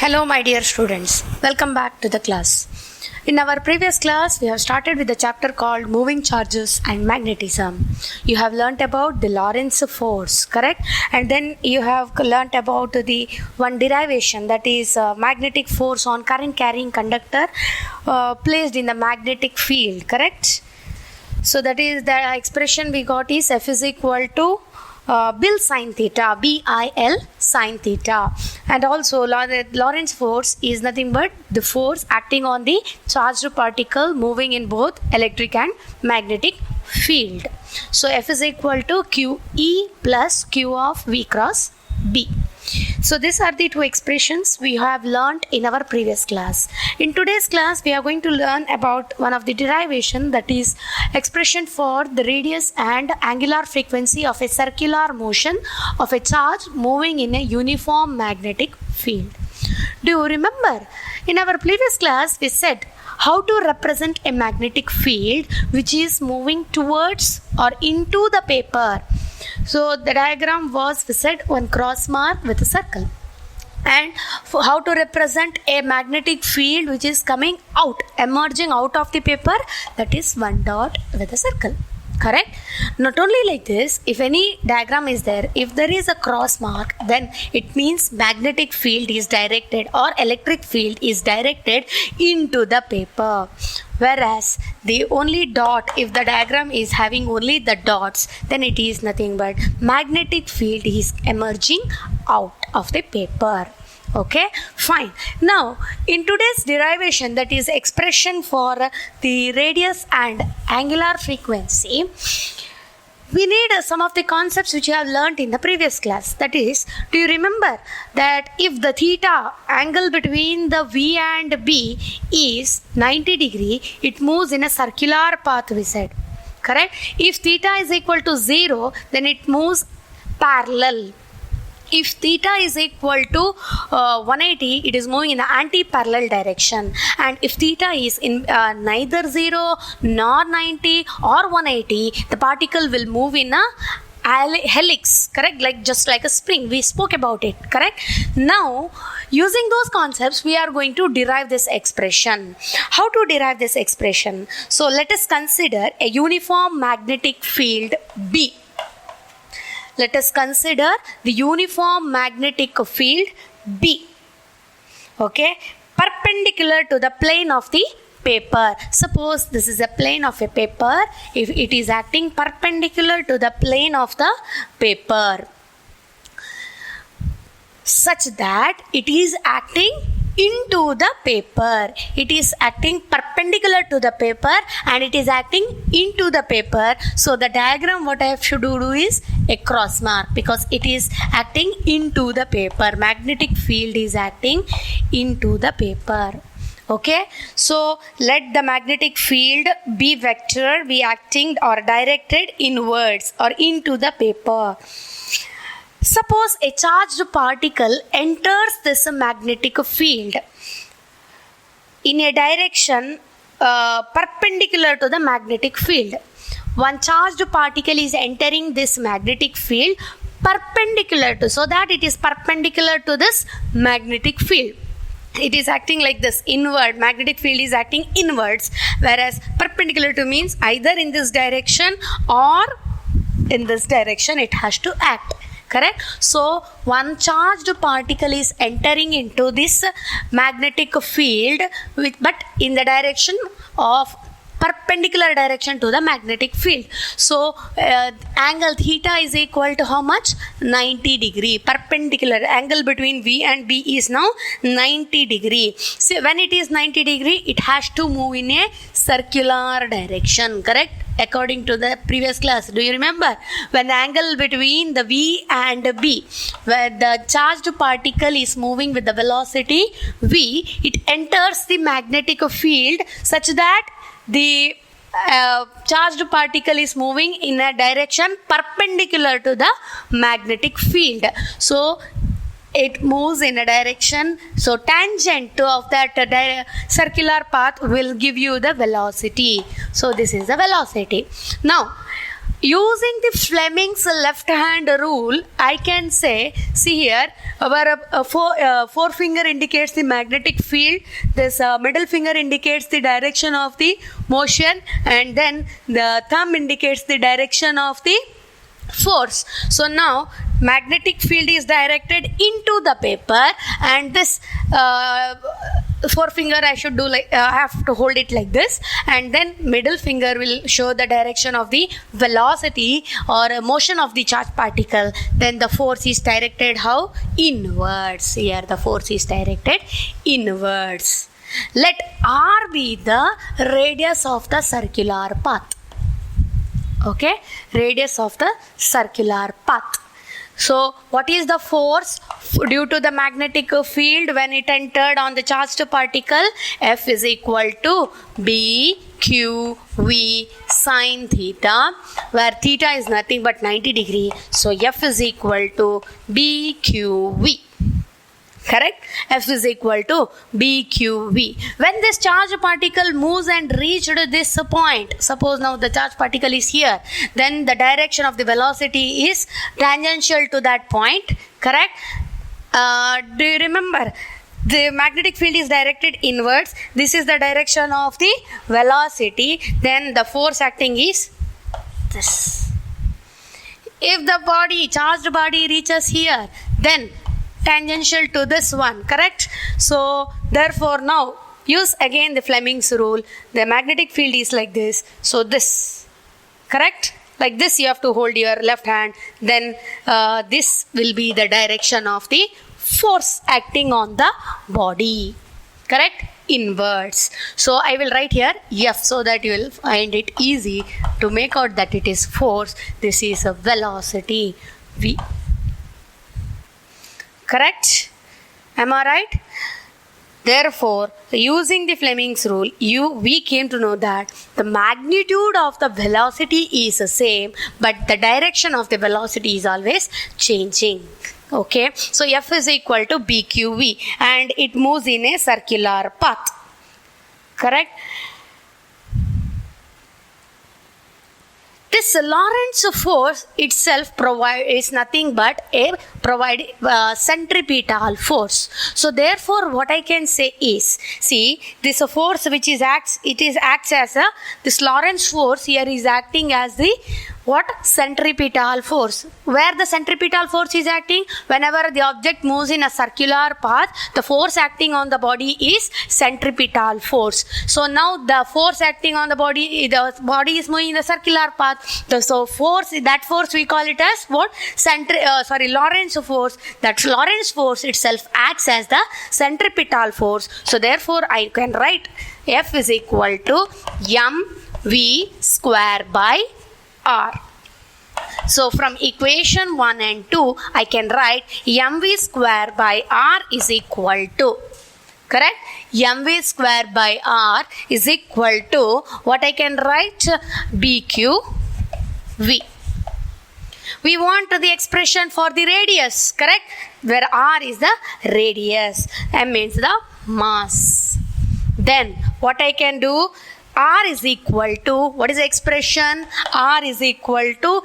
Hello my dear students, welcome back to the class. In our previous class, we have started with the chapter called Moving Charges and Magnetism. You have learnt about the Lorentz force, correct? And then you have learnt about the one derivation, that is magnetic force on current carrying conductor placed in the magnetic field, correct? So that is the expression we got is F is equal to Bil sin theta, BIL sin theta. And also Lorentz force is nothing but the force acting on the charged particle moving in both electric and magnetic field. So F is equal to QE plus Q of V cross B. So these are the two expressions we have learned in our previous class. In today's class, we are going to learn about one of the derivation, that is expression for the radius and angular frequency of a circular motion of a charge moving in a uniform magnetic field. Do you remember? In our previous class, we said how to represent a magnetic field which is moving towards or into the paper. So the diagram was, we said, one cross mark with a circle. And for how to represent a magnetic field which is coming out, emerging out of the paper, that is one dot with a circle. Correct? Not only like this, if any diagram is there, if there is a cross mark, then it means magnetic field is directed or electric field is directed into the paper. Whereas the only dot, if the diagram is having only the dots, then it is nothing but magnetic field is emerging out of the paper. Okay, fine. Now, in today's derivation, that is expression for the radius and angular frequency, we need some of the concepts which you have learnt in the previous class. That is, do you remember that if the theta angle between the V and B is 90 degree, it moves in a circular path, we said. Correct? If theta is equal to 0, then it moves parallel. If theta is equal to 180, it is moving in the anti-parallel direction. And if theta is in neither 0 nor 90 or 180, the particle will move in a helix, correct? Just like a spring. We spoke about it, correct? Now, using those concepts, we are going to derive this expression. How to derive this expression? So, let us consider a uniform magnetic field B. Let us consider the uniform magnetic field B, okay, perpendicular to the plane of the paper. Suppose this is a plane of a paper, if it is acting perpendicular to the plane of the paper, such that it is acting into the paper. It is acting perpendicular to the paper and it is acting into the paper. So the diagram what I have to do is a cross mark, because it is acting into the paper. Magnetic field is acting into the paper. Okay, so let the magnetic field be vector, be acting or directed inwards or into the paper. Suppose a charged particle enters this magnetic field in a direction perpendicular to the magnetic field. One charged particle is entering this magnetic field perpendicular to, so that it is perpendicular to this magnetic field. It is acting like this, inward. Magnetic field is acting inwards, whereas perpendicular to means either in this direction or in this direction it has to act. Correct? So, one charged particle is entering into this magnetic field, but in the direction of perpendicular direction to the magnetic field. So, angle theta is equal to how much? 90 degree. Perpendicular angle between V and B is now 90 degree. So, when it is 90 degree, it has to move in a circular direction. Correct? According to the previous class. Do you remember? When the angle between the V and B, where the charged particle is moving with the velocity V, it enters the magnetic field such that the charged particle is moving in a direction perpendicular to the magnetic field. So, it moves in a direction, so tangent of that circular path will give you the velocity. So this is the velocity. Now Using the Fleming's left hand rule, I can say, see here, our forefinger indicates the magnetic field, this middle finger indicates the direction of the motion, and then the thumb indicates the direction of the force. So now magnetic field is directed into the paper, and this forefinger I should do like have to hold it like this, and then middle finger will show the direction of the velocity or motion of the charged particle. Then the force is directed how? Inwards. Here the force is directed inwards. Let R be the radius of the circular path. Okay, radius of the circular path. So what is the force due to the magnetic field when it entered on the charged particle? F is equal to BQV sin theta, where theta is nothing but 90 degree. So F is equal to BQV. Correct? F is equal to BQV. When this charged particle moves and reached this point, suppose now the charged particle is here, then the direction of the velocity is tangential to that point. Correct? Do you remember? The magnetic field is directed inwards. This is the direction of the velocity. Then the force acting is this. If the charged body reaches here, then tangential to this one, correct? So therefore now use again the Fleming's rule. The magnetic field is like this, so this, correct? Like this you have to hold your left hand, then this will be the direction of the force acting on the body, correct? Inwards. So I will write here F so that you will find it easy to make out that it is force. This is a velocity V. Correct? Am I right? Therefore, using the Fleming's rule, we came to know that the magnitude of the velocity is the same, but the direction of the velocity is always changing. Okay, so F is equal to BQV, and it moves in a circular path. Correct? This Lorentz force itself is nothing but a centripetal force. So therefore what I can say is, see, this force which acts as this Lorentz force here is acting as the what? Centripetal force. Where the centripetal force is acting? Whenever the object moves in a circular path, the force acting on the body is centripetal force. So now the force acting on the body is moving in the circular path. So that force we call it as what? Lorentz force. That Lorentz force itself acts as the centripetal force. So therefore I can write F is equal to mv square by R. So from equation 1 and 2 I can write mv square by R is equal to, correct? mv square by R is equal to what I can write? BQV. We want the expression for the radius, correct? Where R is the radius, M means the mass. Then what I can do? R is equal to, what is the expression? R is equal to,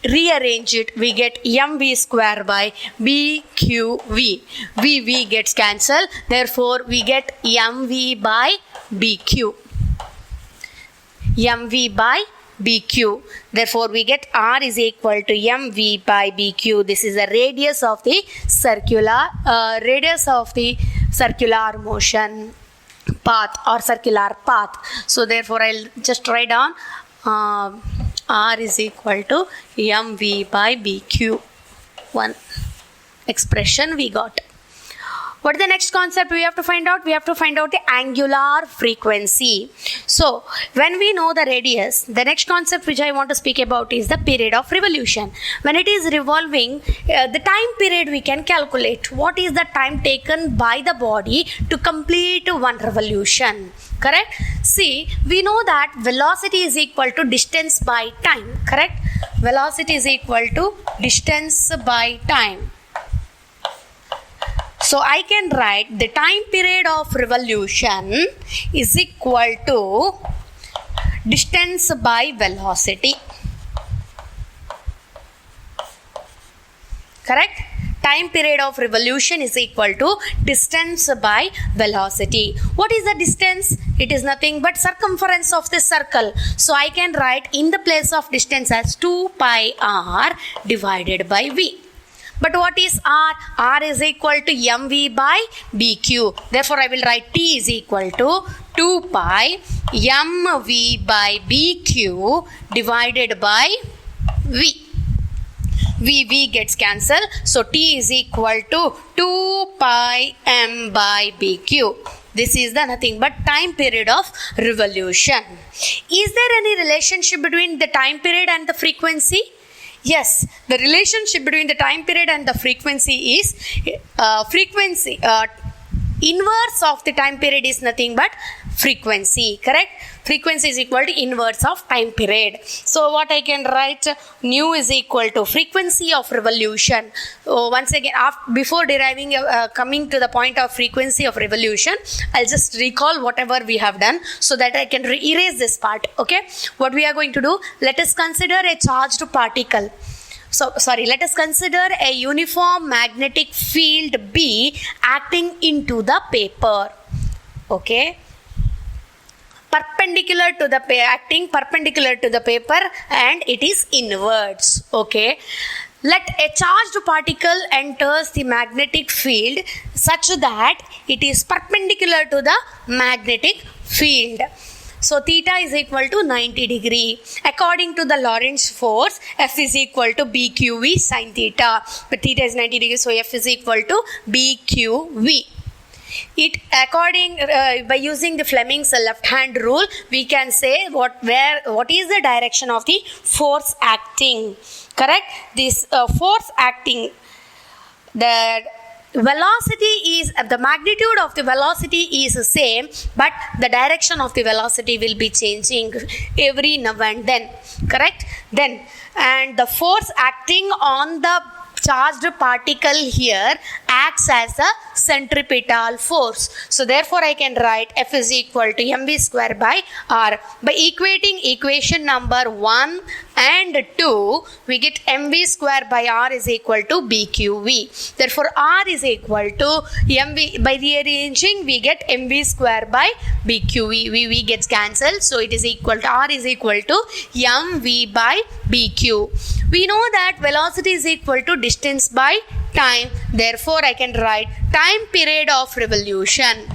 rearrange it, we get mv square by BQV. V gets cancelled, therefore we get mv by BQ. mv by BQ. Therefore we get R is equal to mv by BQ. This is the radius of the circular motion path or circular path. So therefore I'll just write down R is equal to mv by BQ. One expression we got. What is the next concept we have to find out? We have to find out the angular frequency. So when we know the radius, the next concept which I want to speak about is the period of revolution. When it is revolving, the time period we can calculate. What is the time taken by the body to complete one revolution? Correct? See, we know that velocity is equal to distance by time. Correct? Velocity is equal to distance by time. So I can write the time period of revolution is equal to distance by velocity. correct? Time period of revolution is equal to distance by velocity. What is the distance? It is nothing but circumference of the circle. So I can write in the place of distance as 2 pi r divided by v. But what is r? R is equal to mv by bq. Therefore, I will write T is equal to 2 pi mv by bq divided by v. V gets cancelled. So, T is equal to 2 pi m by bq. This is the nothing but time period of revolution. Is there any relationship between the time period and the frequency? Yes, the relationship between the time period and the frequency is inverse of the time period is nothing but frequency, correct? Frequency is equal to inverse of time period. So what I can write, nu is equal to frequency of revolution. Once again, before deriving, coming to the point of frequency of revolution, I'll just recall whatever we have done so that I can erase this part, okay? What we are going to do, let us consider a charged particle. Let us consider a uniform magnetic field B acting into the paper, okay? Acting perpendicular to the paper, and it is inwards, okay? Let a charged particle enters the magnetic field such that it is perpendicular to the magnetic field. So theta is equal to 90 degree. According to the Lorentz force, F is equal to BQV sin theta. But theta is 90 degrees, so F is equal to BQV. By using the Fleming's left hand rule, we can say what is the direction of the force acting. Correct? This force acting, the magnitude of the velocity is the same, but the direction of the velocity will be changing every now and then. Correct? And the force acting on the charged particle here acts as a centripetal force. So therefore I can write F is equal to mv square by r. By equating equation number 1 and 2, we get mv square by r is equal to bqv. Therefore r is equal to mv. By rearranging, we get mv square by bqv. V gets cancelled, so it is equal to r is equal to mv by bq. We know that velocity is equal to distance by time. Therefore I can write time period of revolution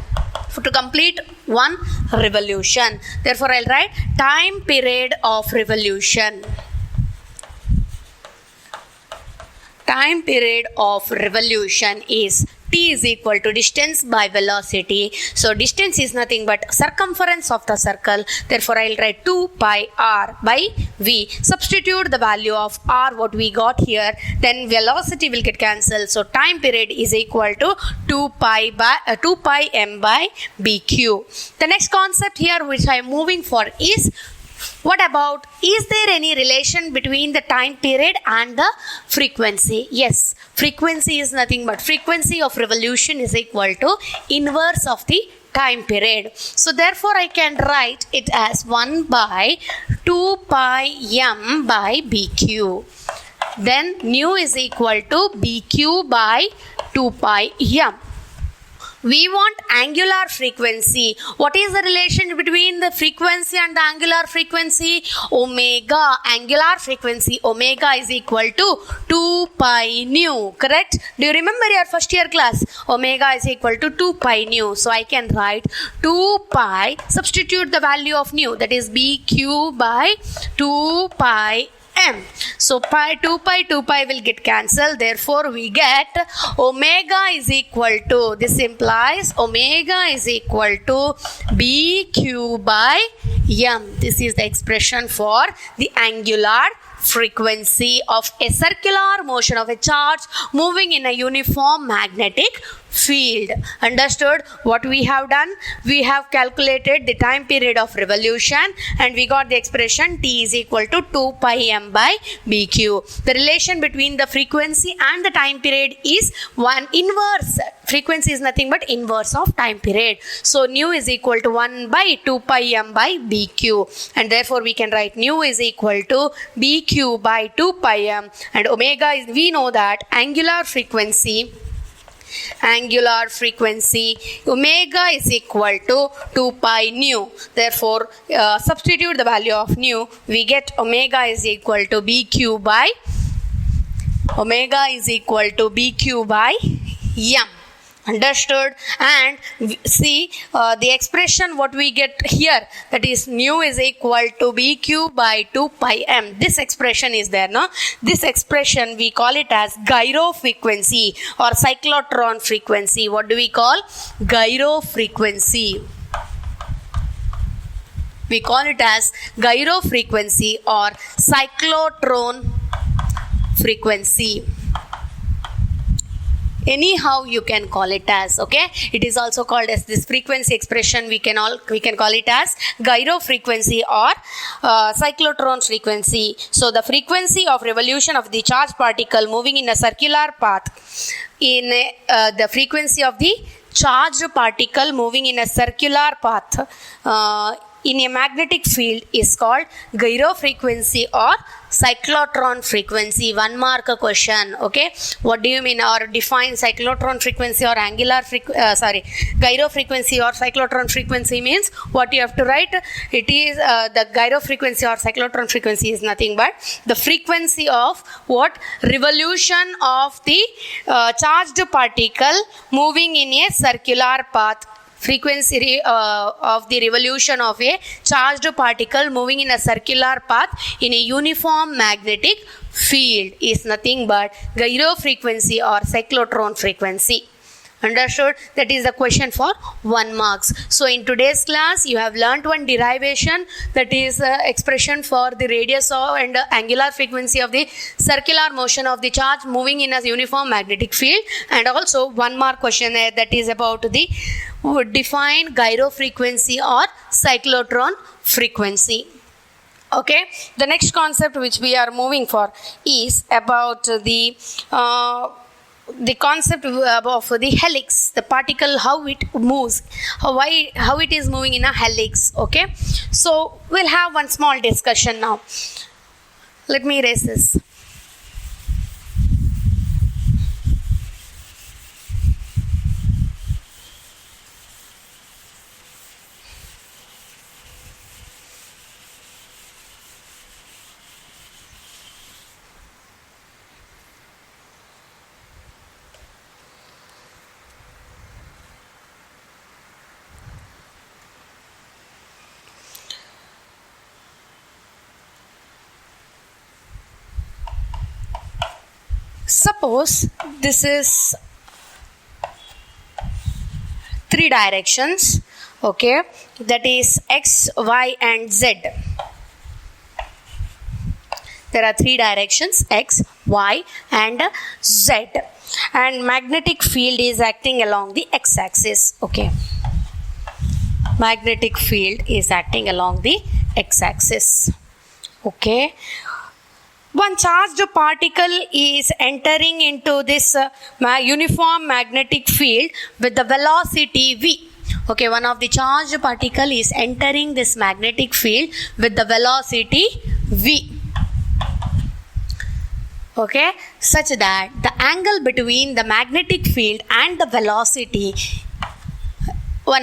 to complete one revolution. Therefore I'll write time period of revolution. Time period of revolution is T is equal to distance by velocity. So distance is nothing but circumference of the circle. Therefore I'll write 2 pi r by v. Substitute the value of r what we got here. Then velocity will get cancelled. So time period is equal to 2 pi m by bq. The next concept here which I am moving for is, what about, is there any relation between the time period and the frequency? Yes, frequency is nothing but frequency of revolution is equal to inverse of the time period. So therefore I can write it as 1 by 2 pi m by bq. Then nu is equal to bq by 2 pi m. We want angular frequency. What is the relation between the frequency and the angular frequency? Omega. Angular frequency omega is equal to 2 pi nu. Correct? Do you remember your first year class? Omega is equal to 2 pi nu. So I can write 2 pi, substitute the value of nu, that is bq by 2 pi m. So 2 pi will get cancelled. Therefore we get omega is equal to, this implies omega is equal to bq by m. This is the expression for the angular frequency of a circular motion of a charge moving in a uniform magnetic field. Understood? What we have done? We have calculated the time period of revolution and we got the expression T is equal to 2 pi m by BQ. The relation between the frequency and the time period is one inverse. Frequency is nothing but inverse of time period. So nu is equal to 1 by 2 pi m by BQ, and therefore we can write nu is equal to BQ by 2 pi m, and omega is, we know that angular frequency omega is equal to 2 pi nu. Therefore substitute the value of nu, we get omega is equal to BQ by m. Understood? And see the expression what we get here, that is nu is equal to BQ by 2 pi m. This expression is there, no? This expression we call it as gyro frequency or cyclotron frequency. What do we call? Gyro frequency. We call it as gyro frequency or cyclotron frequency. Anyhow you can call it as, okay? It is also called as this frequency expression, we can call it as gyro frequency or cyclotron frequency. So the frequency of revolution of the charged particle moving in a circular path, the frequency of the charged particle moving in a circular path in a magnetic field is called gyro frequency or cyclotron frequency. 1 mark question, okay? What do you mean, or define cyclotron frequency or gyro frequency or cyclotron frequency means what you have to write. It is the gyro frequency or cyclotron frequency is nothing but the frequency of what? Revolution of the charged particle moving in a circular path. Frequency of the revolution of a charged particle moving in a circular path in a uniform magnetic field is nothing but gyro frequency or cyclotron frequency. Understood? That is the question for 1 marks. So in today's class you have learnt one derivation, that is expression for the radius of and angular frequency of the circular motion of the charge moving in a uniform magnetic field, and also 1 mark question that is about the define gyro frequency or cyclotron frequency. Okay, the next concept which we are moving for is about the concept of the helix, the particle, how it moves, how it is moving in a helix. Okay, so we'll have one small discussion now. Let me erase this. Suppose this is 3 directions, okay, that is x, y and z. There are 3 directions, x, y and z, and magnetic field is acting along the x-axis. Okay, magnetic field is acting along the x-axis. Okay, one charged particle is entering into this uniform magnetic field with the velocity v. Okay, one of the charged particle is entering this magnetic field with the velocity v. Okay, such that the angle between the magnetic field and the velocity, for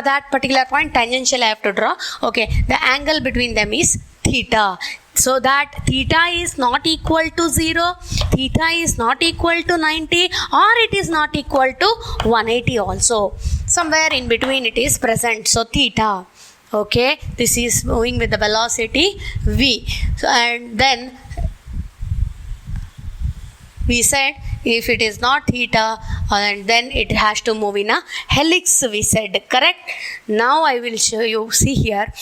that particular point tangential I have to draw. Okay, the angle between them is theta. So that theta is not equal to 0, theta is not equal to 90, or it is not equal to 180 also. Somewhere in between it is present. So theta. Okay, this is moving with the velocity v. So, and then we said if it is not theta, and then it has to move in a helix, we said, correct? Now I will show you, see here.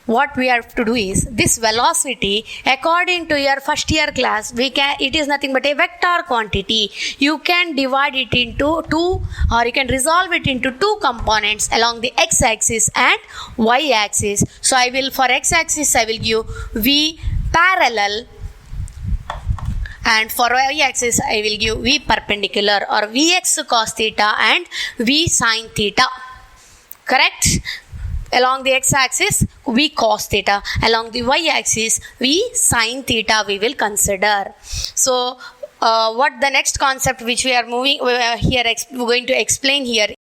what we have to do is this velocity, according to your first year class, it is nothing but a vector quantity. You can divide it into two, or you can resolve it into two components along the x-axis and y-axis. So I will, for x-axis I will give v parallel, and for y-axis I will give v perpendicular, or vx cos theta and v sin theta. Correct? Along the x-axis v cos theta, along the y-axis v sin theta we will consider. So what the next concept which we are going to explain here